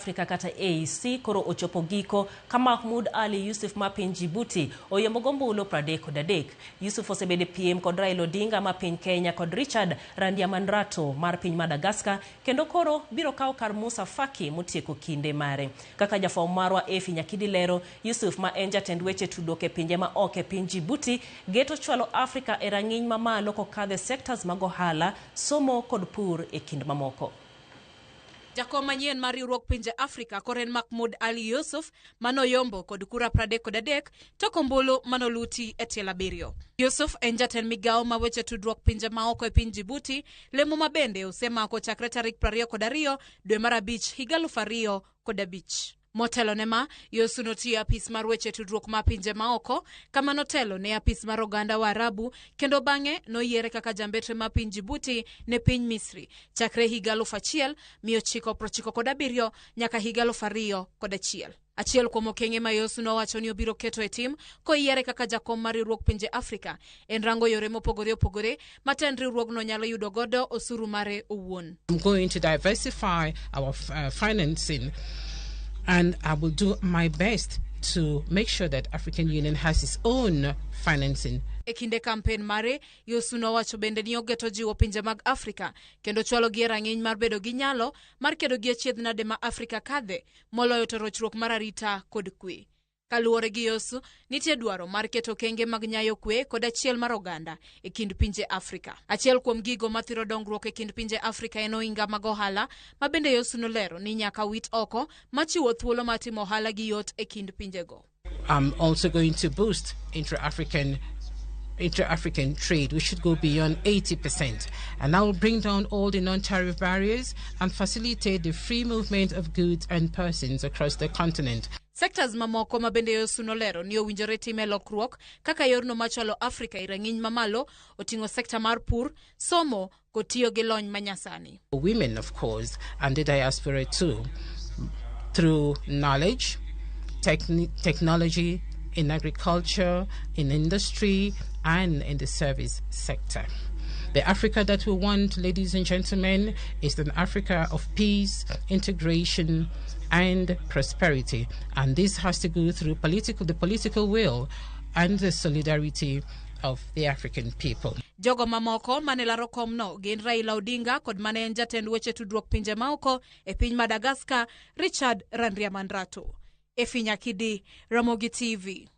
Afrika kata AUC koro ochopo giko ka Mahmoud Ali Youssouf ma piny Djibouti oyombo gombulo 33. Youssouf osebede piem kod Raila Odinga ma piny Kenya kod Richard Randiamandrato mar piny Madagascar kendo koro biro kawo kar Musa Faki motieko kinde mare. Kaka jafwambo marwa Efi Nyakidi lero, Youssouf ma en jatend weche tudruok e pinje ma oko e piny Djibouti geto chwalo Afrika e rang'iny mamalo kokadho sectors mag ohala, somo kod pur e kind mamoko. Jakom manyien mar Riwruog pinje Afrika koren Mahmoud Ali Youssouf manoyombo kod kura 33 to kombulu manoluti e tiel 7. Youssouf en jatend migawo ma weche tudruok pinje maoko e piny Djibouti, lemo mabende osemako chakre tarik 22 dwe mar abich higa 2005. Motelo ne ma, Youssouf notiyo apis mar weche tudruok ma pinje maoko, kama notelo ne apis mar oganda wa Arabu, kendo bang'e noyiere kaka jambetre ma piny Djibouti ne piny Misri, chakre higa 1997 nyaka higa 2001. Achiel kuom okenge ma Youssouf nowacho ni obiro keto e tim koyiere kaka jakom mar Riwruog pinje Afrika en rango yore mopogore opogore ma tend riwruogno nyalo yudo godo osuru mare owuon. I'm going to diversify our financing, and I will do my best to make sure that African Union has its own financing. E kinde campaign mare, Youssouf nowacho bende ni ogeto jiwo pinje mag Afrika kendo chwalo gi rang'iny mar bedo gi nyalo mar kedo gi achiedhnade ma Afrika kadhe moloyo to rochruok mar arita kod kwe. Kaluwore gi Youssouf, nitie dwaro mar keto kenge mag nyayo kwe kod achiel mar oganda e kind pinje Afrika. Achiel kuom gigo mathiro dongruok e kind pinje Afrika en ohinga mag ohala, ma bende Youssouf nolero ni nyaka wit oko machiwo thuolo mar timo ohala gi yot e kind pinjego. I'm also going to boost intra-African trade, which should go beyond 80%. And I will bring down all the non-tariff barriers and facilitate the free movement of goods and persons across the continent. Sectors mamoko ma bende Youssouf nolero ni owinjore time lokruok kaka yorno machalo Afrika i rang'iny mamalo oting'o sekta mar pur, somo kod tiyo gi lony manyasani. Women, of course, and the diaspora too, through knowledge, technology, in agriculture, in industry, and in the service sector. The Africa that we want, ladies and gentlemen, is an Africa of peace, integration, and prosperity. And this has to go through the political will and the solidarity of the African people. Jogo mamoko manelaro komno gin Raila Odinga kod mane en jatend weche tudruok pinje maoko e piny Madagascar, Richard Randiamandrato. Efi Nyakidi, Ramogi TV.